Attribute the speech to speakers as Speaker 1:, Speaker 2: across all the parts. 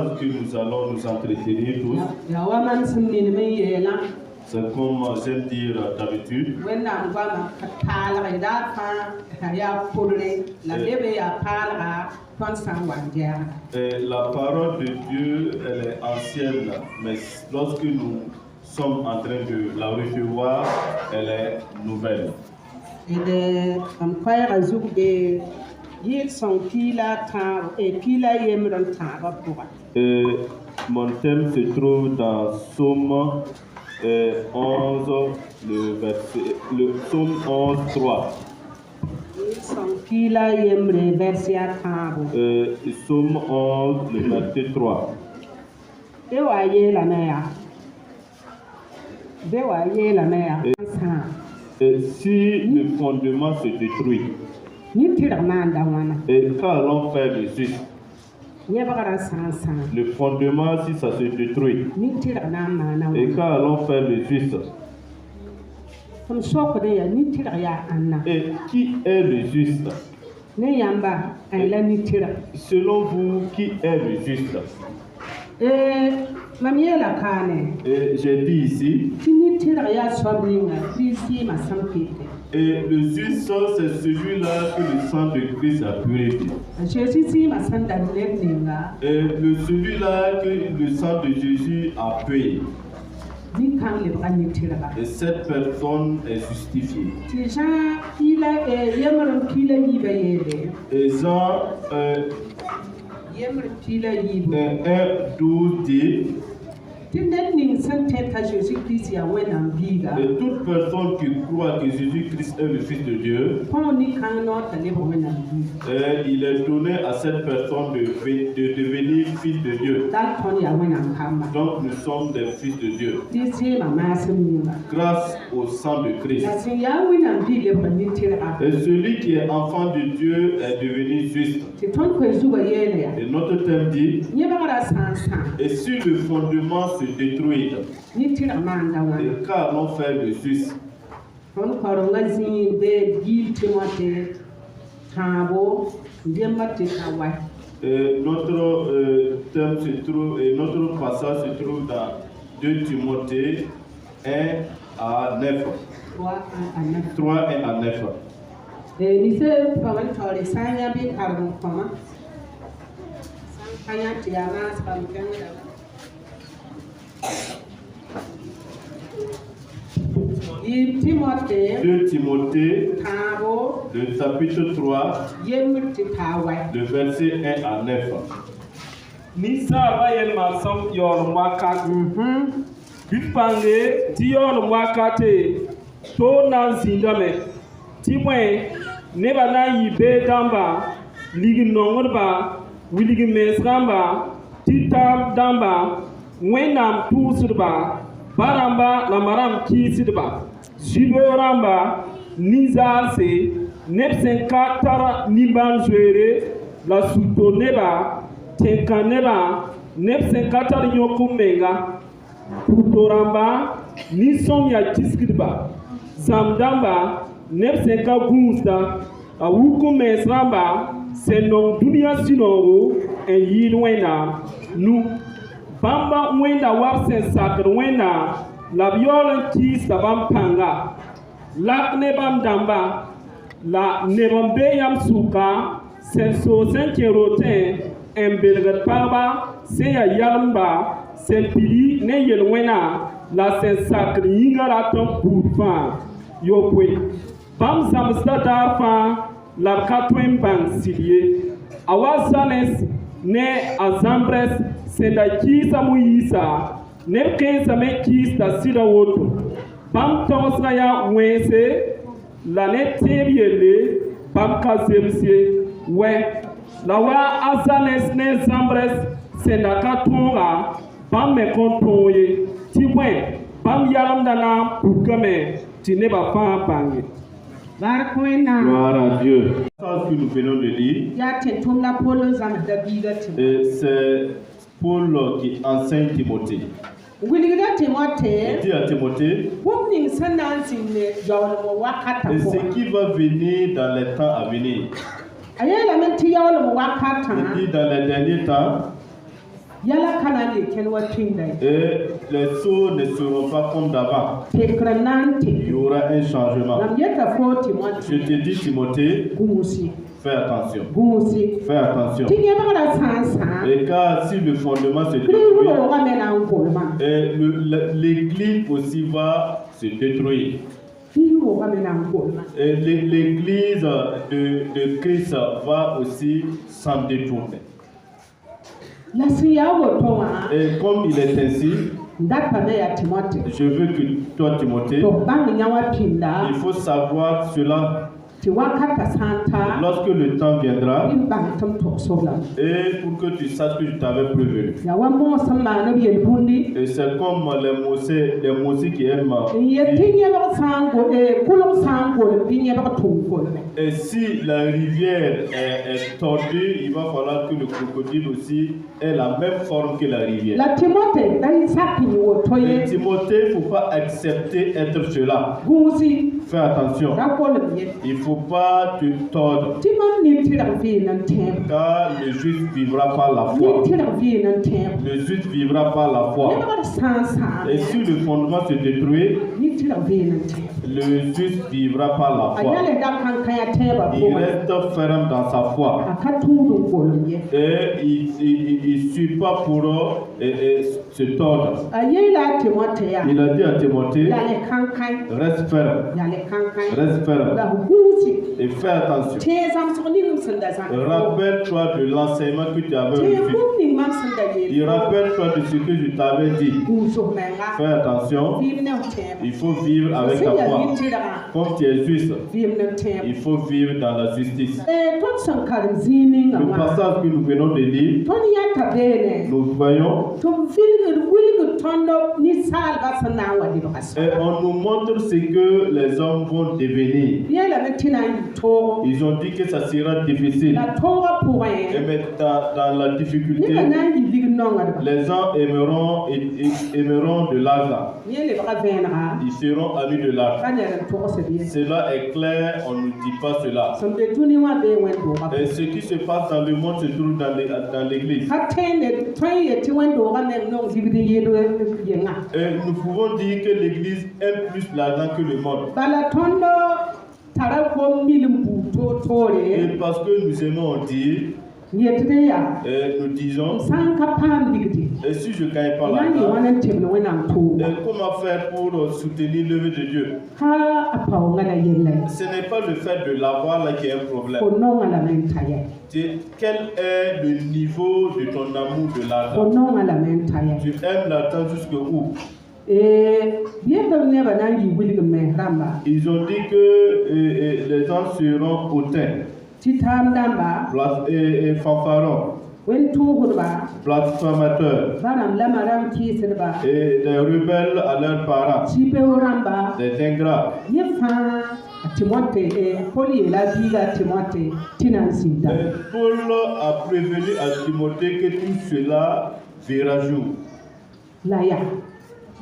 Speaker 1: phrase que nous allons nous entretenir tous. C'est comme j'aime dire d'habitude. La parole de Dieu, elle est ancienne, mais lorsque nous sommes en train de la recevoir, elle est nouvelle. Mon thème se trouve dans Psaume 11, le Psaume 11, 3. Psaume 11, le verset 3. Si le fondement se détruit, et qu'allons faire le juste? Le fondement, si ça se détruit, et qu'allons faire le juste? Et qui est le juste? Selon vous, qui est le juste? Et j'ai dit ici, et le juste, c'est celui-là que le sang de Christ a purifié. Et celui-là que le sang de Jésus a payé. Et cette personne est justifiée. Et Jean 1:12 et toute personne qui croit que Jésus-Christ est le Fils de Dieu, il est donné à cette personne de devenir fils de Dieu. Donc nous sommes des fils de Dieu grâce au sang de Christ. Et celui qui est enfant de Dieu est devenu juste. Et notre thème dit, et si le fondement se détruit, et qu'allons faire de juste? Et notre thème se trouve, et notre passage se trouve dans 2 Timothée 1 à 9. 3 à 9. Timothée, le chapitre 3, le verset 1 à 9.
Speaker 2: Nisa Bayel Masam Yor Wakat, Bipange, Tior Wakate, Tonan Sindame, Timwe, Nebana Yibe Damba, Ligin Nongorba, Willigin Mesramba, Titam Damba, Wenam Tusurba, Baramba, Lamaram Kisidba, Jiboramba, Nizase, Nepsenka Tara Niban Jouere, La Soutoneba, Tenkaneba, Nepsenka Tara Yokumenga, Putoramba, Nisomya Kiskidba, Zamdamba, Nepsenka Gunsta, Awuku Mesramba, Senon Dunia Sinoro, et Yilwena, nous. Bamba Wenda Wapsen Sakr Wena, la viole qui s'avam panga, la nebam damba, la nebambe yam souka, senso senkerotin, embelgat paba, seya yalamba, sempili ne yelwena, la sensakr yingaraton bourfan, yopwe. Bam samstata fa, la katwen bang silie, awazanes ne azambres, senda kisa muisa, ne kensa me kisa sida woto. Bam tonsra ya wense, la ne tebiele, bam kazemsie, we. La wa azanes ne zambres, senda katonga, bam me kontoye, tiwe, bam yalam dana pukame, tineba fan pange.
Speaker 1: Gloire à Dieu. Ce que nous venons de lire, c'est Paul qui enseigne Timothée. Il dit à Timothée, et ce qui va venir dans les temps à venir. Il dit dans les derniers temps, Et les sceaux ne seront pas comme d'avant. Il y aura un changement. Je te dis, Timothée, fais attention. Fais attention. Et car si le fondement se détruit, l'église aussi va se détruire. Et l'église de Christ va aussi s'en détourner. Et comme il est ainsi, je veux que toi, Timothée, il faut savoir cela. Lorsque le temps viendra, et pour que tu saches que je t'avais prévenu. Et c'est comme les Mossi qui aiment. Et si la rivière est tordue, il va falloir que le crocodile aussi ait la même forme que la rivière. Et Timothée, il ne faut pas accepter être cela. Fais attention. Il ne faut pas te tordre. Car le juste vivra par la foi. Le juste vivra par la foi. Et si le fondement se détruit, le juste vivra par la foi. Il reste ferme dans sa foi. Et il ne suit pas pour se tordre. Il a dit à Timothée, reste ferme. Reste ferme. Et fais attention. Rappelle-toi de l'enseignement que tu avais reçu. Et rappelle-toi de ce que je t'avais dit. Fais attention. Il faut vivre avec ta foi. Comme tu es juste, il faut vivre dans la justice. Le passage que nous venons de lire, nous voyons, et on nous montre ce que les hommes vont devenir. Ils ont dit que ça sera difficile. Et mais dans la difficulté, les gens aimeront de l'argent. Ils seront amis de l'argent. Cela est clair, on ne dit pas cela. Et ce qui se passe dans le monde se trouve dans l'église. Et nous pouvons dire que l'église aime plus l'argent que le monde. Et parce que nous aimons dire, nous disons, et si je ne gagne pas l'argent, comment faire pour soutenir l'œuvre de Dieu? Ce n'est pas le fait de l'avoir là qui est un problème. Quel est le niveau de ton amour de l'argent? Tu aimes l'argent jusqu'où? Ils ont dit que les gens seront hautains, et fanfarons, blasphémateurs, et des rebelles à leurs parents, des ingrats. Paul a prévenu à Timothée que tout cela verra jour.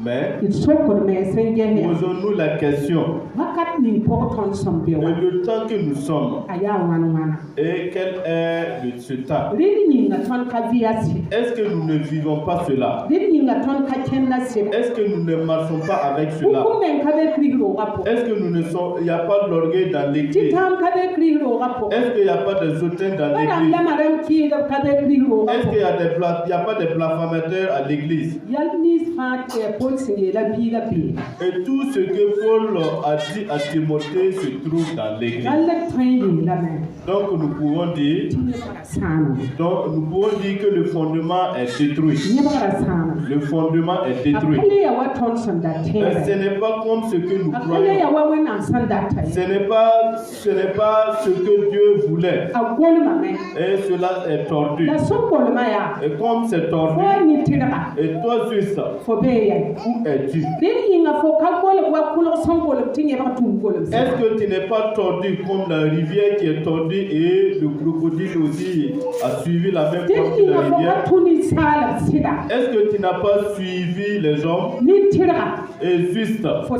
Speaker 1: Mais posons-nous la question, le temps que nous sommes, et quel est ce temps? Est-ce que nous ne vivons pas cela? Est-ce que nous ne marchons pas avec cela? Est-ce que il n'y a pas de l'orgueil dans l'église? Est-ce qu'il n'y a pas de hautains dans l'église? Est-ce qu'il n'y a pas de blasphémateurs à l'église? Et tout ce que Paul a dit à Timothée se trouve dans l'église. Donc nous pouvons dire que le fondement est détruit. Le fondement est détruit. Et ce n'est pas comme ce que nous croyons. Ce n'est pas ce que Dieu voulait. Et cela est tordu. Et comme c'est tordu, et toi juste, où es-tu? Est-ce que tu n'es pas tordu comme la rivière qui est tordue et le crocodile aussi a suivi la même forme que la rivière? Est-ce que tu n'as pas suivi les hommes? Et juste, où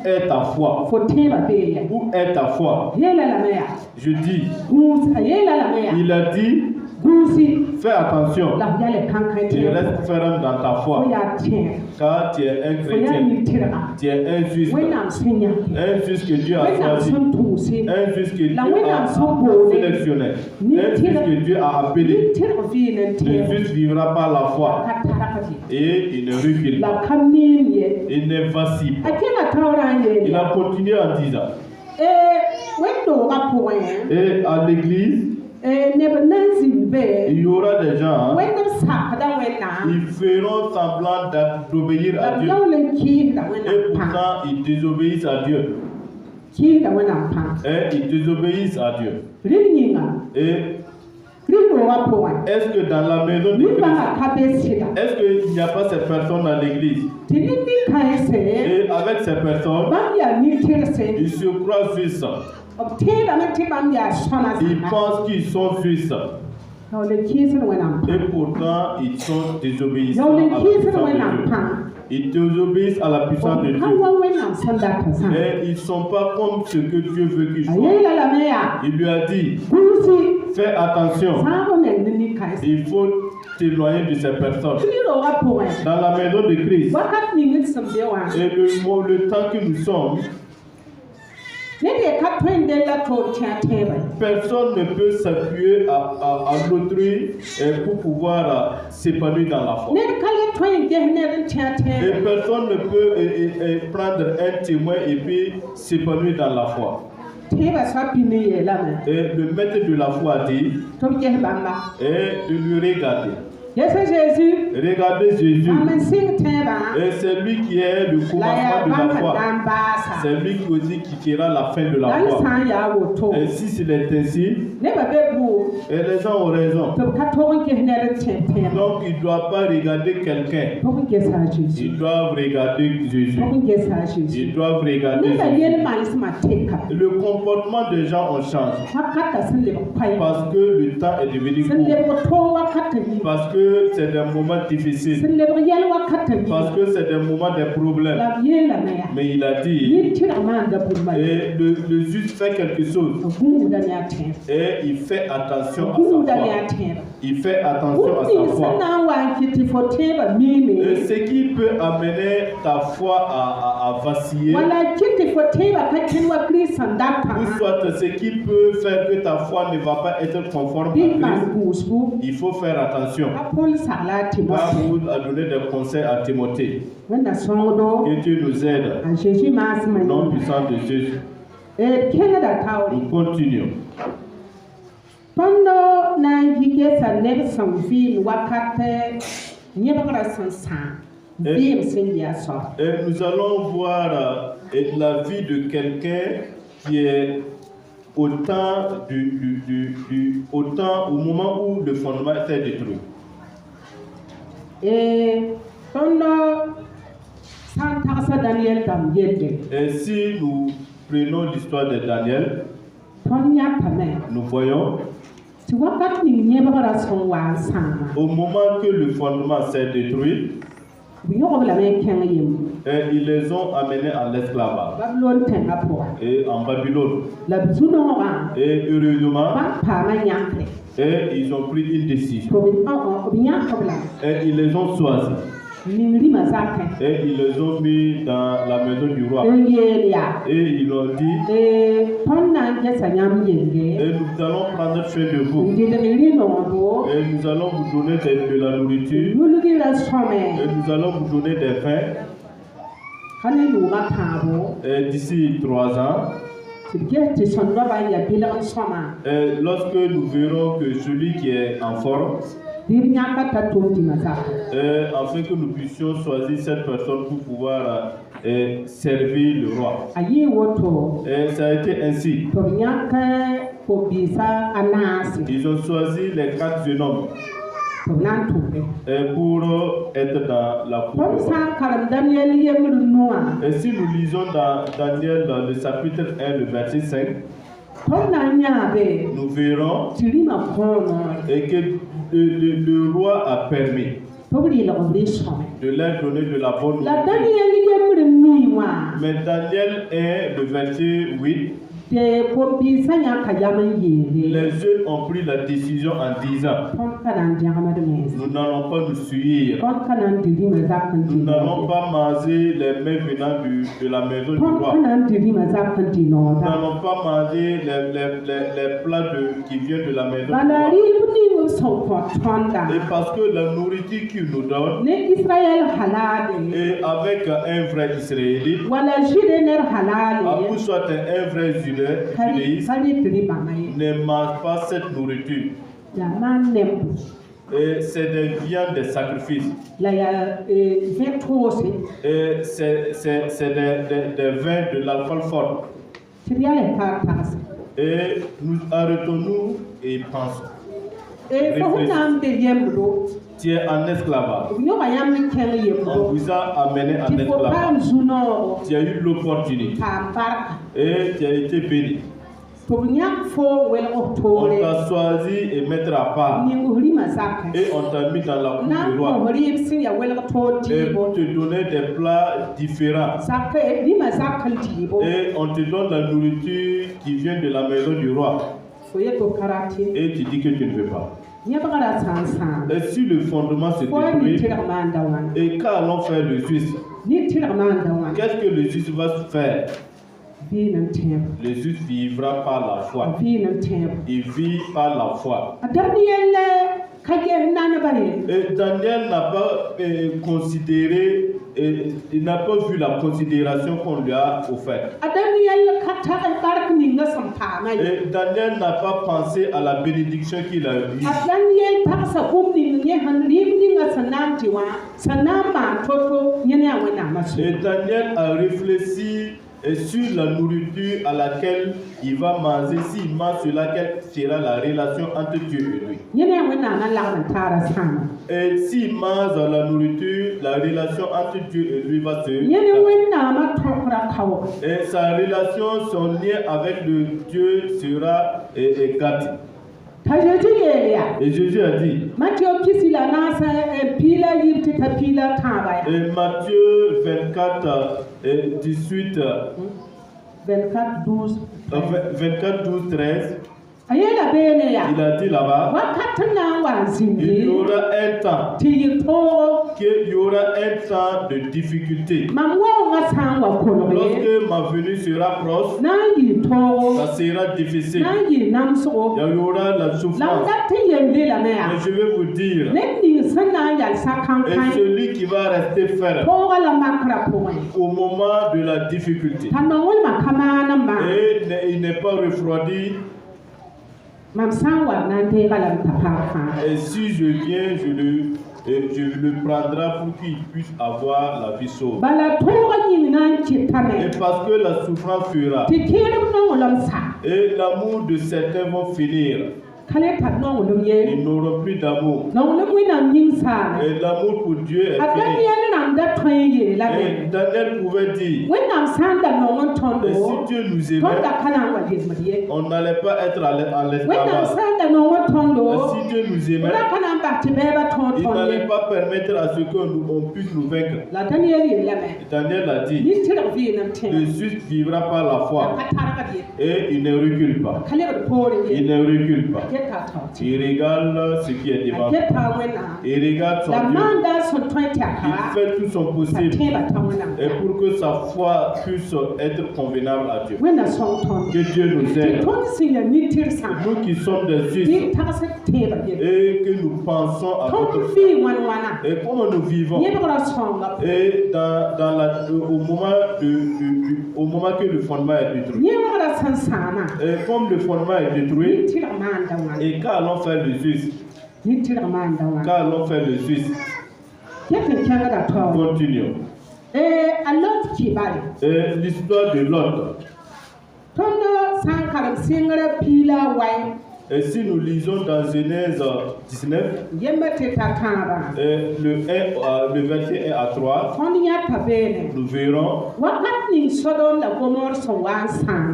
Speaker 1: est ta foi? Où est ta foi? Je dis, il a dit, Fais attention. Tu restes ferme dans ta foi. Car tu es un chrétien. Tu es un juste. Un juste que Dieu a choisi. Un juste que Dieu a sélectionné. Un juste que Dieu a appelé. Le juste vivra par la foi. Et il ne recule pas. Il ne vacille pas. Il a continué en disant. Et à l'église, il y aura des gens, ils feront semblant d'obéir à Dieu. Et pourtant, ils désobéissent à Dieu. Et ils désobéissent à Dieu. Et est-ce que dans la maison de Christ, est-ce qu'il n'y a pas ces personnes dans l'église? Et avec ces personnes, ils se croient suisses. Ils pensent qu'ils sont suisses. Et pourtant, ils sont désobéissants à la puissance de Dieu. Ils désobéissent à la puissance de Dieu. Et ils ne sont pas comme ce que Dieu veut qu'ils soient. Il lui a dit, fais attention. Il faut t'éloigner de ces personnes. Dans la maison de Christ, et le temps que nous sommes, personne ne peut s'appuyer à l'autrui pour pouvoir s'épanouir dans la foi. Et personne ne peut prendre un témoin et puis s'épanouir dans la foi. Et le maître de la foi dit, et de lui regarder. Regardez Jésus. Et c'est lui qui est le commencement de la foi. C'est lui qui aussi qui quittera la fin de la foi. Et si c'est ainsi, et les gens ont raison. Donc ils ne doivent pas regarder quelqu'un. Ils doivent regarder Jésus. Ils doivent regarder Jésus. Le comportement des gens ont changé. Parce que le temps est devenu court. Parce que c'est des moments difficiles. Parce que c'est des moments de problèmes. Mais il a dit, et le juste fait quelque chose. Et il fait attention à sa foi. Il fait attention à sa foi. Et ce qui peut amener ta foi à vaciller, ou soit ce qui peut faire que ta foi ne va pas être conforme à Christ, il faut faire attention. Paul a donné des conseils à Timothée. Que Dieu nous aide. Au nom puissant de Jésus. Nous continuons. Et nous allons voir la vie de quelqu'un qui est au moment où le fondement s'est détruit. Et si nous prenons l'histoire de Daniel, nous voyons au moment que le fondement s'est détruit, et ils les ont amenés en esclavage et en Babylone. Et heureusement, et ils ont pris une décision. Et ils les ont choisis. Et ils les ont mis dans la maison du roi. Et ils ont dit, et nous allons prendre soin de vous. Et nous allons vous donner de la nourriture. Et nous allons vous donner des vins. Et d'ici 3 ans, et lorsque nous verrons que celui qui est en forme, afin que nous puissions choisir cette personne pour pouvoir servir le roi. Et ça a été ainsi. Ils ont choisi les 4 jeunes hommes pour être dans la cour. Et si nous lisons dans Daniel, dans le chapitre 1, le verset 5, nous verrons que le roi a permis de leur donner de la bonne nourriture. Mais Daniel 1, le verset 8, Les jeunes ont pris la décision en disant nous n'allons pas nous suivre. Nous n'allons pas manger les mets venant de la maison du roi. Nous n'allons pas manger les plats qui viennent de la maison du roi. Et parce que la nourriture qu'il nous donne, et avec un vrai Israélite, ou soit un vrai judaïsme, ne mange pas cette nourriture. Et c'est des viandes de sacrifice. Et c'est des vins de l'alcool fort. Et nous arrêtons-nous et pensons. Tu es en esclavage. On vous a amené en esclavage. Tu as eu l'opportunité. Et tu as été béni. On t'a choisi et mettre à part. Et on t'a mis dans la cour du roi. Et pour te donner des plats différents. Et on te donne la nourriture qui vient de la maison du roi. Et tu dis que tu ne veux pas. Et si le fondement se détruit, et qu'allons faire le juste? Qu'est-ce que le juste va faire? Le juste vivra par la foi. Il vit par la foi. Et Daniel n'a pas considéré, il n'a pas vu la considération qu'on lui a offerte. Et Daniel n'a pas pensé à la bénédiction qu'il a eue. Et Daniel a réfléchi sur la nourriture à laquelle il va manger, s'il mange sur laquelle sera la relation entre Dieu et lui. Et s'il mange la nourriture, la relation entre Dieu et lui va se... Et sa relation, son lien avec le Dieu sera gâté. Et Jésus a dit, et Matthieu 24, 18, 24, 12, 13, il a dit là-bas, il y aura un temps, de difficulté. Lorsque ma venue sera proche, ça sera difficile. Il y aura la souffrance. Mais je vais vous dire, et celui qui va rester ferme au moment de la difficulté, et il n'est pas refroidi. Et si je viens, je le prendrai pour qu'il puisse avoir la vie sauve. Et parce que la souffrance fera, et l'amour de certains vont finir. Ils n'auront plus d'amour. Et l'amour pour Dieu est fini. Et Daniel pouvait dire, et si Dieu nous aimait, on n'allait pas être en l'esclavage. Si Dieu nous aimait, il n'allait pas permettre à ce qu'on puisse nous vaincre. Daniel a dit, le juste vivra par la foi. Et il ne recule pas. Il ne recule pas. Il regarde ce qui est devant lui. Il regarde son Dieu. Il fait tout son possible et pour que sa foi puisse être convenable à Dieu. Que Dieu nous aide. Nous qui sommes des justes et que nous pensons à notre foi. Et comment nous vivons. Et au moment que le fondement est détruit. Et comme le fondement est détruit, et qu'allons faire le juste? Qu'allons faire le juste? Continuons. Et l'histoire de Lot. Et si nous lisons dans Genèse 19, le verset 1 à 3, nous verrons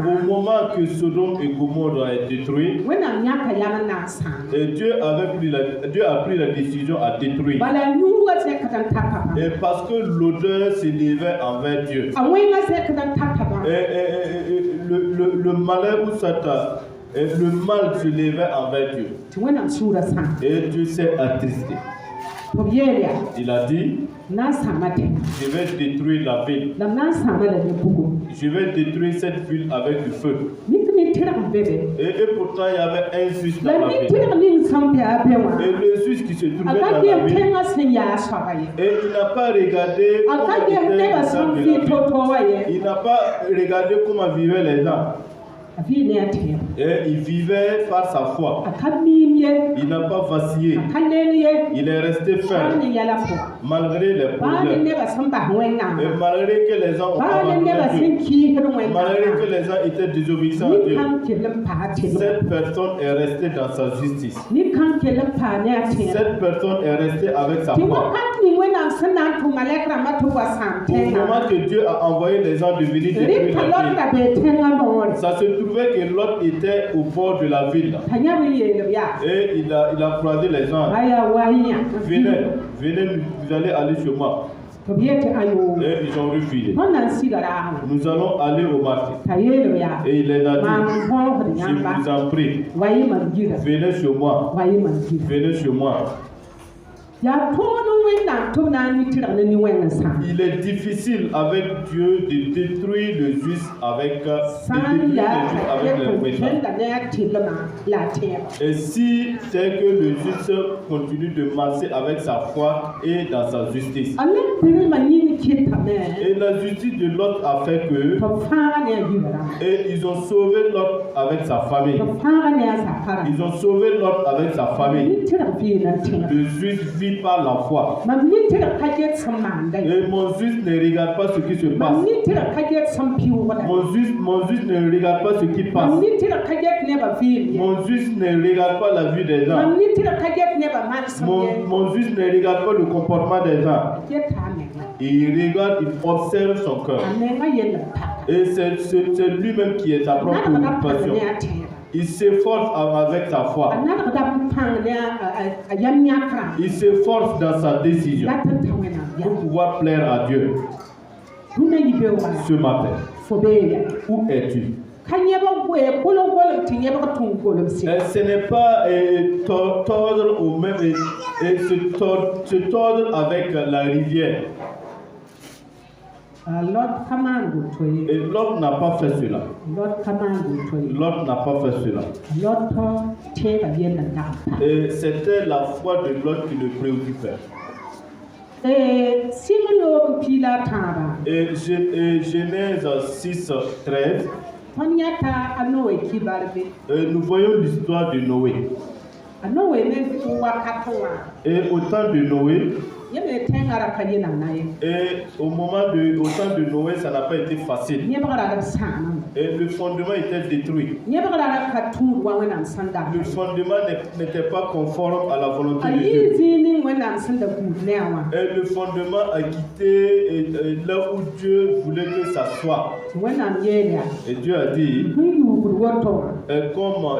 Speaker 1: au moment que Sodome et Gomorrhe est détruit, et Dieu a pris la décision à détruire. Et parce que l'odeur s'élevait envers Dieu. Et le malheur ou soit le mal se levait envers Dieu. Et Dieu s'est attristé. Il a dit, je vais détruire la ville. Je vais détruire cette ville avec du feu. Et pourtant, il y avait un juste dans la ville. Et le juste qui se trouvait dans la ville. Et il n'a pas regardé il n'a pas regardé comment vivaient les gens. Et il vivait par sa foi. Il n'a pas vacillé. Il est resté ferme. Malgré les problèmes. Et malgré que les gens ont abandonné Dieu. Malgré que les gens étaient désobéissants à Dieu. Cette personne est restée dans sa justice. Cette personne est restée avec sa foi. Au moment que Dieu a envoyé les gens de venir détruire la ville, ça se trouvait que Lot était au bord de la ville. Et il a croisé les gens. Venez, vous allez aller chez moi. Et ils ont refusé. Nous allons aller au marché. Et il les a dit, je vous en prie, venez chez moi. Venez chez moi. Il est difficile avec Dieu de détruire le juste avec les méchants. Et si c'est que le juste continue de marcher avec sa foi et dans sa justice. Et la justice de Lot a fait que et ils ont sauvé Lot avec sa famille. Ils ont sauvé Lot avec sa famille. Le juste vit par la foi. Et mon juste ne regarde pas ce qui se passe. Mon juste ne regarde pas ce qui passe. Mon juste ne regarde pas la vie des gens. Mon juste ne regarde pas le comportement des gens. Il regarde, il observe son cœur. Et c'est lui-même qui est sa propre passion. Il s'efforce avec sa foi. Il s'efforce dans sa décision pour pouvoir plaire à Dieu. Ce matin, où es-tu? Ce n'est pas tordre au même se tordre avec la rivière. Et Lot n'a pas fait cela. Lot n'a pas fait cela. Et c'était la foi de Lot qui le préoccupait. Et Genèse 6, 13. Nous voyons l'histoire de Noé. Et au temps de Noé, et au temps de Noé, ça n'a pas été facile. Et le fondement était détruit. Le fondement n'était pas conforme à la volonté de Dieu. Et le fondement a quitté là où Dieu voulait que ça soit. Et Dieu a dit, comme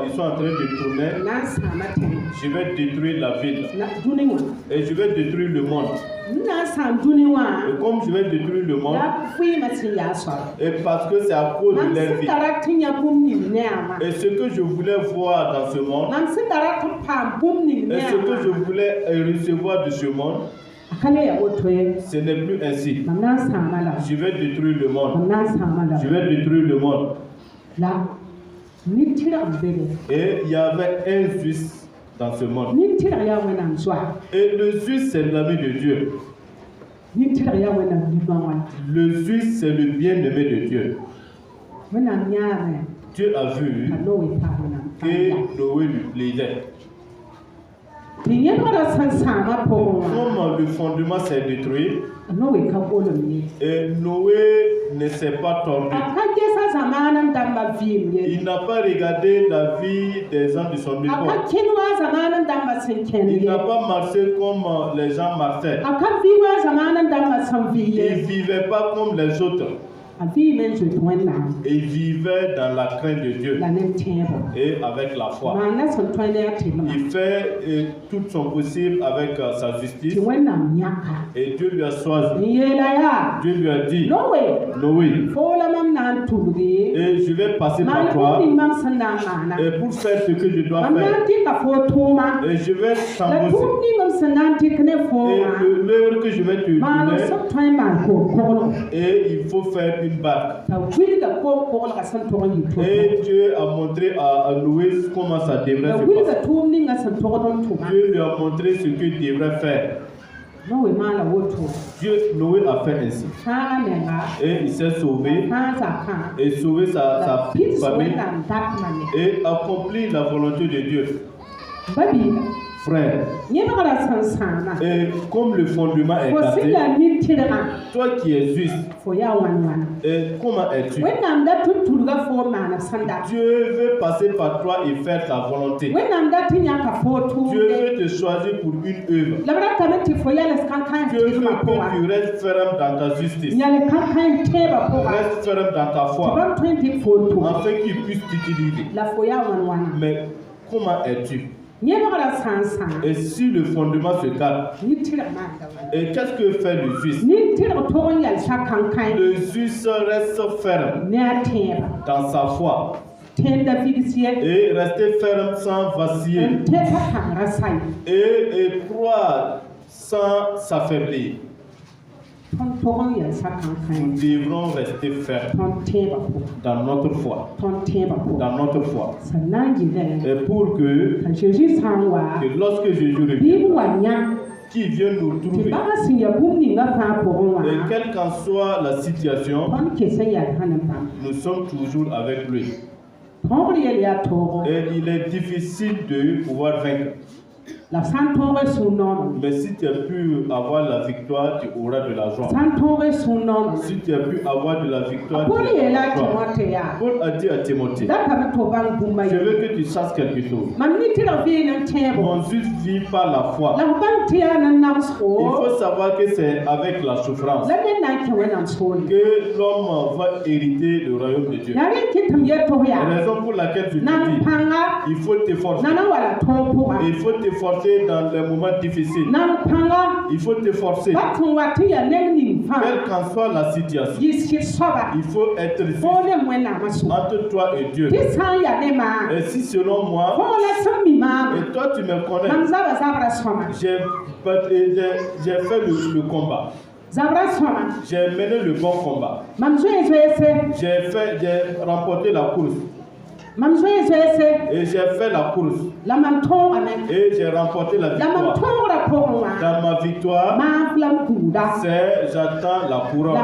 Speaker 1: ils sont en train de tourner, je vais détruire la ville. Et je vais détruire le monde. Et comme je vais détruire le monde, et parce que c'est à cause de leur vie. Et ce que je voulais voir dans ce monde, et ce que je voulais recevoir de ce monde, ce n'est plus ainsi. Je vais détruire le monde. Je vais détruire le monde. Et il y avait un juste dans ce monde. Et le juste, c'est l'ami de Dieu. Le juste, c'est le bien-aimé de Dieu. Dieu a vu que Noé lui plaisait. Comme le fondement s'est détruit, et Noé ne s'est pas tordu. Il n'a pas regardé la vie des gens de son époque. Il n'a pas marché comme les gens marchaient. Il ne vivait pas comme les autres. et vivait dans la crainte de Dieu et avec la foi. Il fait tout son possible avec sa justice et Dieu lui a choisi. Dieu lui a dit, Noé, et je vais passer par toi et pour faire ce que je dois faire. Et je vais t'embaucher. Et l'heure que je vais te donner, et il faut faire une barque. Et Dieu a montré à Noé comment ça devrait se passer. Dieu lui a montré ce qu'il devrait faire. Noé a fait ainsi. Et il s'est sauvé et sauvé sa famille et accompli la volonté de Dieu. Frère, et comme le fondement est cassé, toi qui es juste, et comment es-tu? Dieu veut passer par toi et faire ta volonté. Dieu veut te choisir pour une œuvre. Dieu veut que tu restes ferme dans ta justice. Reste ferme dans ta foi, afin qu'il puisse t'utiliser. Mais comment es-tu? Et si le fondement se casse, et qu'est-ce que fait le juste? Le juste reste ferme dans sa foi et rester ferme sans vaciller et croire sans s'affaiblir. Nous devrons rester fermes dans notre foi. Et pour que lorsque Jésus revient, qui vient nous trouver, et quelle qu'en soit la situation, nous sommes toujours avec lui. Et il est difficile de pouvoir vaincre. Mais si tu as pu avoir la victoire, tu auras de la joie. Si tu as pu avoir de la victoire, tu auras de la joie. Paul a dit à Timothée, je veux que tu saches quelque chose. Mon juste vit par la foi. Il faut savoir que c'est avec la souffrance que l'homme va hériter le royaume de Dieu. La raison pour laquelle je te dis, il faut t'efforcer. Il faut t'efforcer dans les moments difficiles. Il faut t'efforcer. Quelle qu'en soit la situation, il faut être juste entre toi et Dieu. Et si selon moi, et toi tu me connais, j'ai fait le combat. J'ai mené le bon combat. J'ai remporté la course. Et j'ai fait la course. Et j'ai remporté la victoire. Dans ma victoire, c'est j'attends la couronne.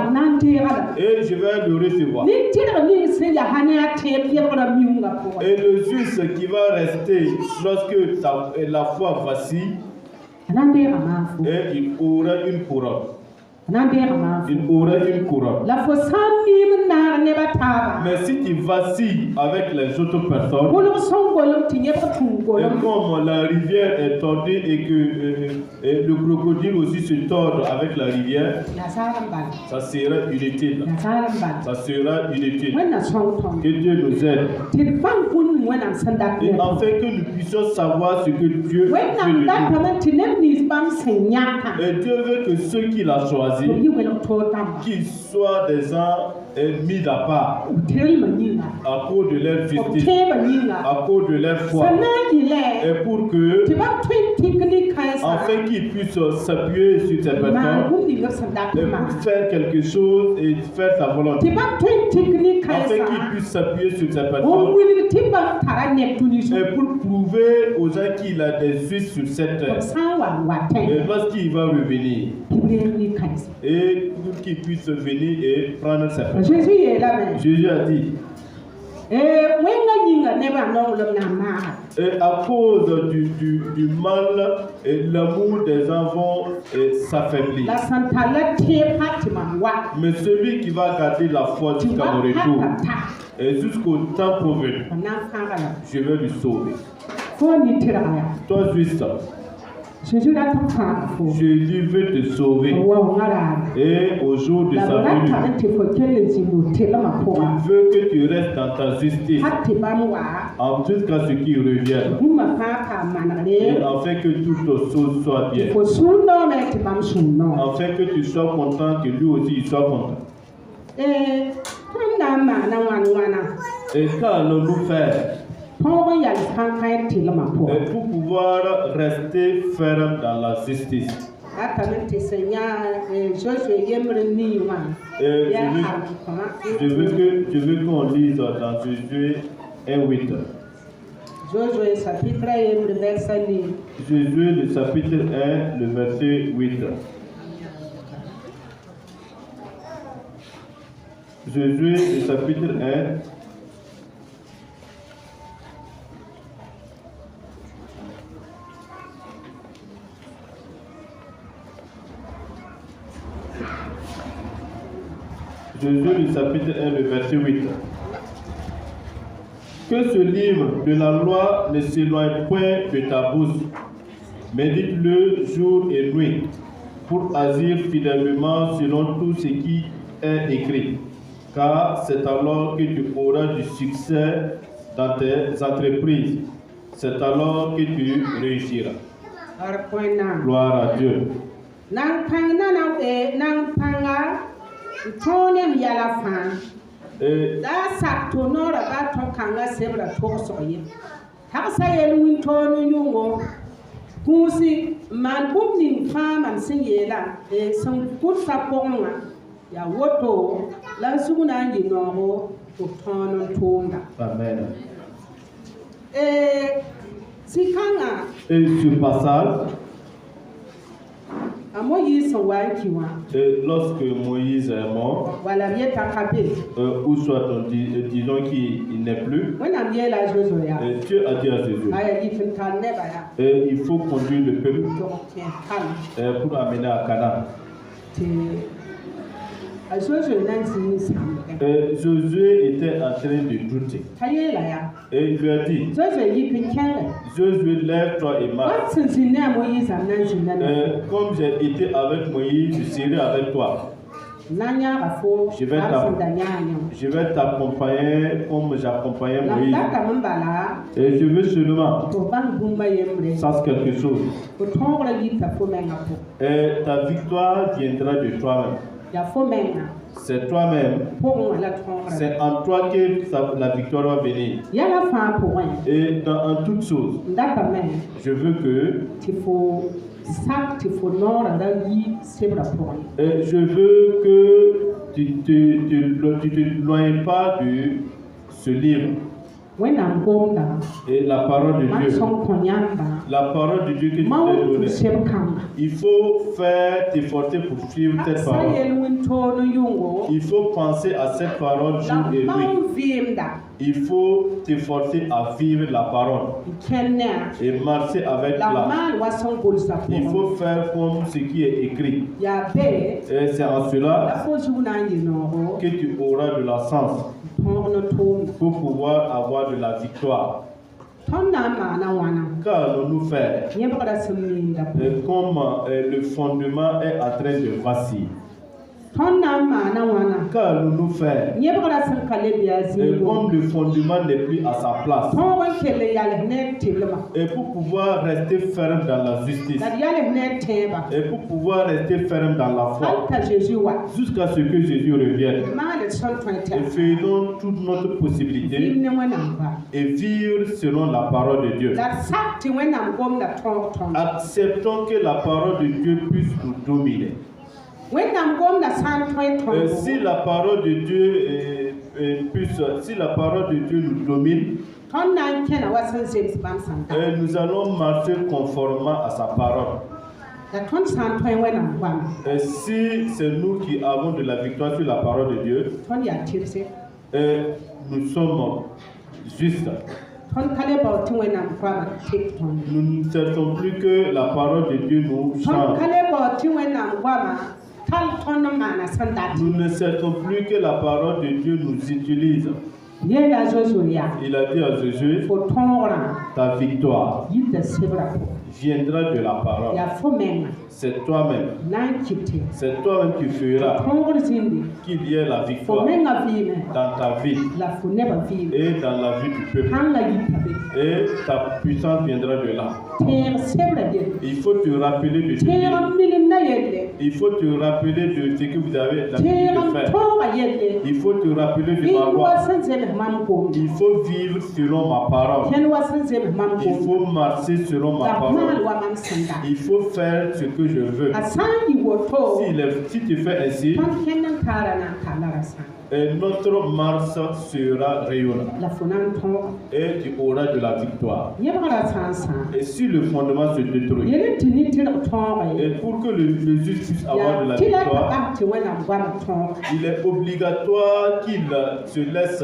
Speaker 1: Et je vais le recevoir. Et le juste qui va rester lorsque la foi vacille, et il aura une couronne. Il aurait une couronne. Mais si tu vacilles avec les autres personnes, et comme la rivière est tordue et que le crocodile aussi se tord avec la rivière, ça sera inutile. Ça sera inutile. Que Dieu nous aide. Et afin que nous puissions savoir ce que Dieu veut de nous. Et Dieu veut que ceux qui l'ont choisi, qu'ils soient des gens mis à part à cause de leur justice, à cause de leur foi, et pour que, afin qu'ils puissent s'appuyer sur ces personnes et pour faire quelque chose et faire sa volonté, afin qu'ils puissent s'appuyer sur ces personnes et pour prouver aux gens qu'il a des juifs sur cette terre, et lorsqu'il va revenir, et pour qu'ils puissent venir et prendre sa place. Jésus a dit, et à cause du mal, et l'amour des enfants s'affaiblit. Mais celui qui va garder la foi jusqu'à mon retour, et jusqu'au temps prochain, je vais lui sauver. Toi, juste, Jésus veut te sauver. Et au jour de sa venue, il veut que tu restes dans ta justice jusqu'à ce qu'il revienne. Et afin que toutes choses soient bien. Afin que tu sois content, que lui aussi il soit content. Et qu'allons-nous faire pour pouvoir rester ferme dans la justice? Je veux qu'on lise dans Josué 1:8. Josué le chapitre 1, le verset 8. Josué le chapitre 1. Josué le chapitre 1, le verset 8. Que ce livre de la loi ne s'éloigne point de ta bouche, médite-le jour et nuit, pour agir fidèlement selon tout ce qui est écrit. Car c'est alors que tu auras du succès dans tes entreprises. C'est alors que tu réussiras. Gloire à Dieu. Amen. Et ce passage, lorsque Moïse est mort, ou soit disons qu'il n'est plus, Dieu a dit à Jésus, il faut conduire le peuple pour amener à Canaan. Josué était en train de douter. Et il lui a dit, Josué, lève-toi et marche. Comme j'ai été avec Moïse, je serai avec toi. Je vais t'accompagner comme j'accompagnais Moïse. Et je veux seulement sache quelque chose. Et ta victoire viendra de toi-même. C'est toi-même. C'est en toi que la victoire va venir. Et en toutes choses, je veux que je veux que tu ne t'éloignes pas de ce livre. Et la parole de Dieu, la parole de Dieu que tu t'es donnée, il faut t'efforcer pour suivre cette parole. Il faut penser à cette parole jour et nuit. Il faut t'efforcer à vivre la parole et marcher avec la. Il faut faire comme ce qui est écrit. Et c'est en cela que tu auras de la chance pour pouvoir avoir de la victoire. Qu'allons-nous faire comme le fondement est en train de vaciller? Qu'allons-nous faire comme le fondement n'est plus à sa place? Et pour pouvoir rester ferme dans la justice, et pour pouvoir rester ferme dans la foi, jusqu'à ce que Jésus revienne, et faisons toute notre possibilité et vivre selon la parole de Dieu. Acceptons que la parole de Dieu puisse nous dominer. Si la parole de Dieu si la parole de Dieu nous domine, nous allons marcher conformément à sa parole. Si c'est nous qui avons de la victoire sur la parole de Dieu, nous sommes justes. Nous ne cherchons plus que la parole de Dieu nous change. Nous ne cherchons plus que la parole de Dieu nous utilise. Il a dit à Jésus, ta victoire, viendra de la parole. C'est toi-même. C'est toi-même qui feras qu'il y ait la victoire dans ta vie et dans la vie du peuple. Et ta puissance viendra de là. Il faut te rappeler de ce il faut te rappeler de ce que vous avez l'habitude de faire. Il faut te rappeler de ma loi. Il faut vivre selon ma parole. Il faut marcher selon ma parole. Il faut faire ce que je veux. Si tu fais ainsi, notre marche sera rayonnante et tu auras de la victoire. Et si le fondement se détruit, et pour que le juste puisse avoir de la victoire, il est obligatoire qu'il se laisse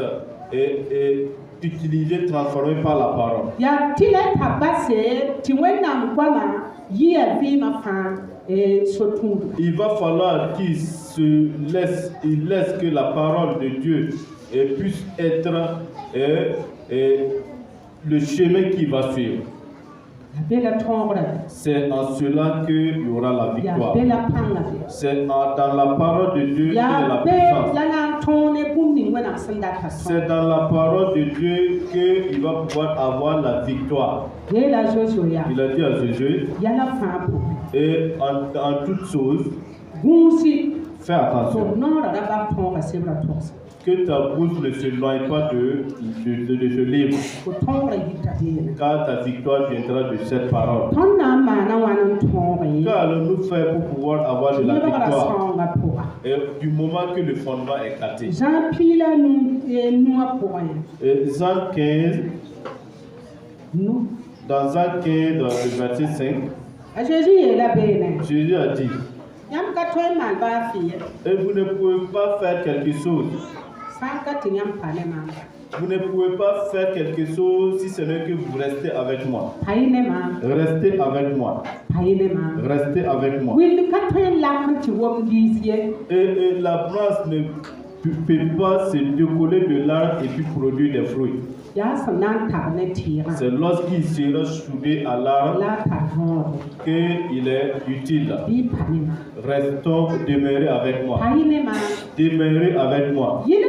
Speaker 1: utiliser, transformer par la parole. Il va falloir qu'il laisse que la parole de Dieu puisse être le chemin qu'il va suivre. C'est en cela qu'il y aura la victoire. C'est dans la parole de Dieu qu'il y a la puissance. C'est dans la parole de Dieu qu'il va pouvoir avoir la victoire. Il a dit à Jésus, et en toutes choses, fais attention que ta bouche ne se noie pas de ce livre, car ta victoire viendra de cette parole. Qu'allons-nous faire pour pouvoir avoir de la victoire et du moment que le fondement est cassé? Jean 15, dans Jean 15, le verset 5, Jésus a dit, et vous ne pouvez pas faire quelque chose. Vous ne pouvez pas faire quelque chose si ce n'est que vous restez avec moi. Restez avec moi. Restez avec moi. Et la branche ne peut pas se décoller de l'arbre et puis produire des fruits. C'est lorsqu'il sera soudé à l'arbre qu'il est utile. Restons, demeurez avec moi. Demeurez avec moi. Et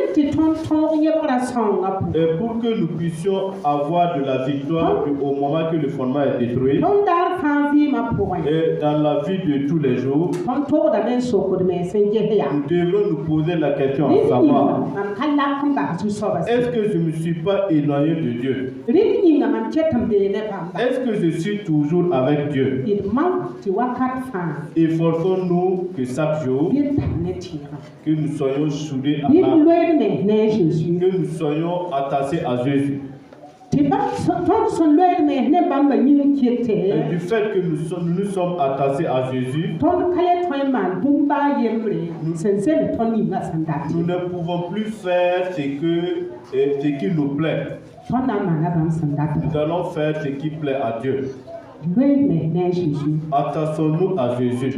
Speaker 1: pour que nous puissions avoir de la victoire au moment que le fondement est détruit, et dans la vie de tous les jours, nous devrons nous poser la question en savoir, est-ce que je ne me suis pas éloigné de Dieu? Est-ce que je suis toujours avec Dieu? Efforçons-nous que chaque jour, que nous soyons soudés à l'arbre, que nous soyons attachés à Jésus. Et du fait que nous sommes attachés à Jésus, nous ne pouvons plus faire ce qui nous plaît. Nous allons faire ce qui plaît à Dieu. Attachons-nous à Jésus,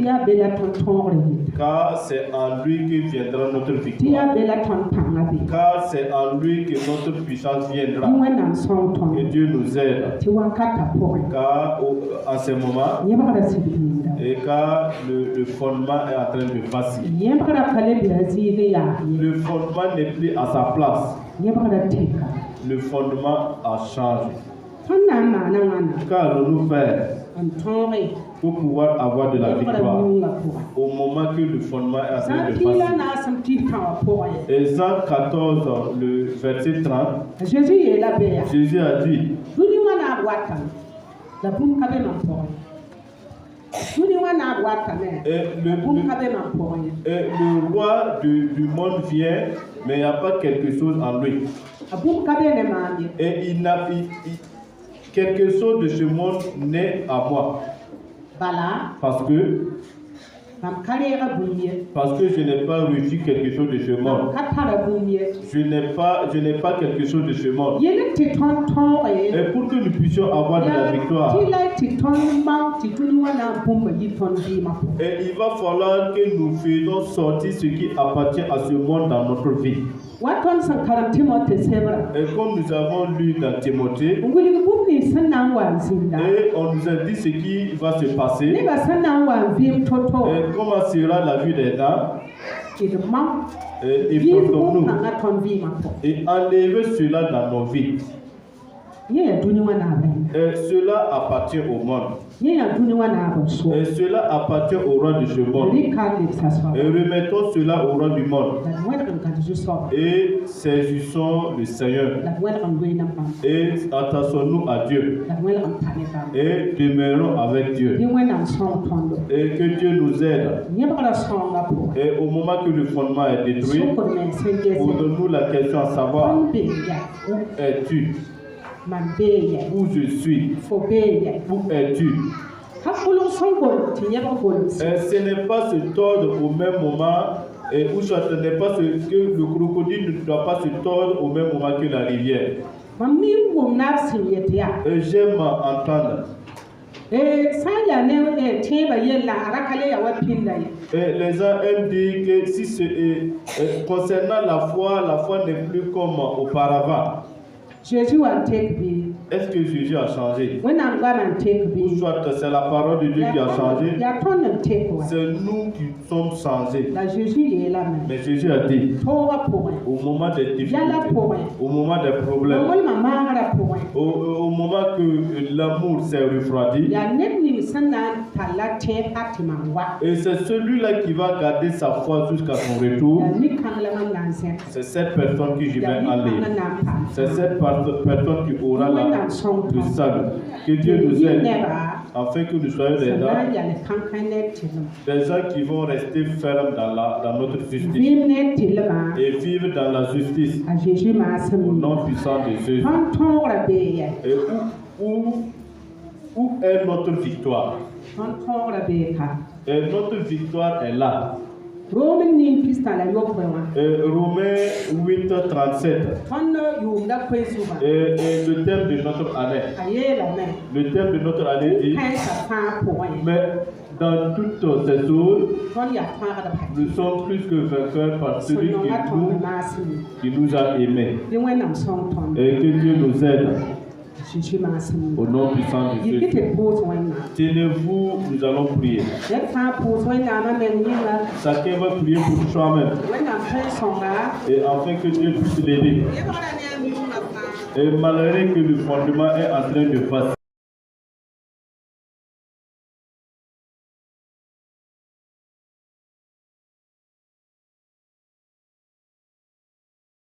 Speaker 1: car c'est en lui que viendra notre victoire, car c'est en lui que notre puissance viendra, et Dieu nous aide, car en ce moment, et car le fondement est en train de vaciller, le fondement n'est plus à sa place, le fondement a changé. Qu'allons-nous faire pour pouvoir avoir de la victoire au moment que le fondement est en train de passer? Et Jean 14, le verset 30, Jésus a dit, et le roi du monde vient, mais il n'y a pas quelque chose en lui. Et quelque chose de ce monde naît à moi. Parce que je n'ai pas reçu quelque chose de ce monde. Je n'ai pas quelque chose de ce monde. Et pour que nous puissions avoir de la victoire, et il va falloir que nous fassions sortir ce qui appartient à ce monde dans notre vie. Et comme nous avons lu dans Timothée, Et on nous a dit ce qui va se passer. Et comment sera la vie des gars. Et portons-nous. Et enlever cela dans nos vies. Cela appartient au monde. Et cela appartient au roi de ce monde. Et remettons cela au roi du monde. Et saisissons le Seigneur. Et attachons-nous à Dieu. Et demeurons avec Dieu. Et que Dieu nous aide. Et au moment que le fondement est détruit, posons-nous la question à savoir: où es-tu? Où je suis? Où es-tu? Ce n'est pas se tordre au même moment, et où ce n'est pas ce que le crocodile ne doit pas se tordre au même moment que la rivière. Et j'aime entendre. Et les gens aiment dire que si concernant la foi n'est plus comme auparavant. Est-ce que Jésus a changé? Ou soit c'est la parole de Dieu qui a changé? C'est nous qui sommes changés. Mais Jésus a dit, au moment des difficultés, au moment des problèmes, au moment que l'amour s'est refroidi, et c'est celui-là qui va garder sa foi jusqu'à son retour. C'est cette personne que je vais aller. C'est cette personne qui aura le salut. Que Dieu nous aide afin que nous soyons des gens qui vont rester fermes dans notre justice et vivre dans la justice au nom puissant de Jésus. Et où est notre victoire? Et notre victoire est là. Romains 8:37. Et le thème de notre année. Le thème de notre année dit: mais dans toutes ces choses, nous sommes plus que vainqueurs par celui qui nous a aimés. Et que Dieu nous aide. Au nom puissant de Jésus. Tenez-vous, nous allons prier. Chacun va prier pour soi-même. Et afin que Dieu puisse l'aider. Et malgré que le fondement est en train de passer.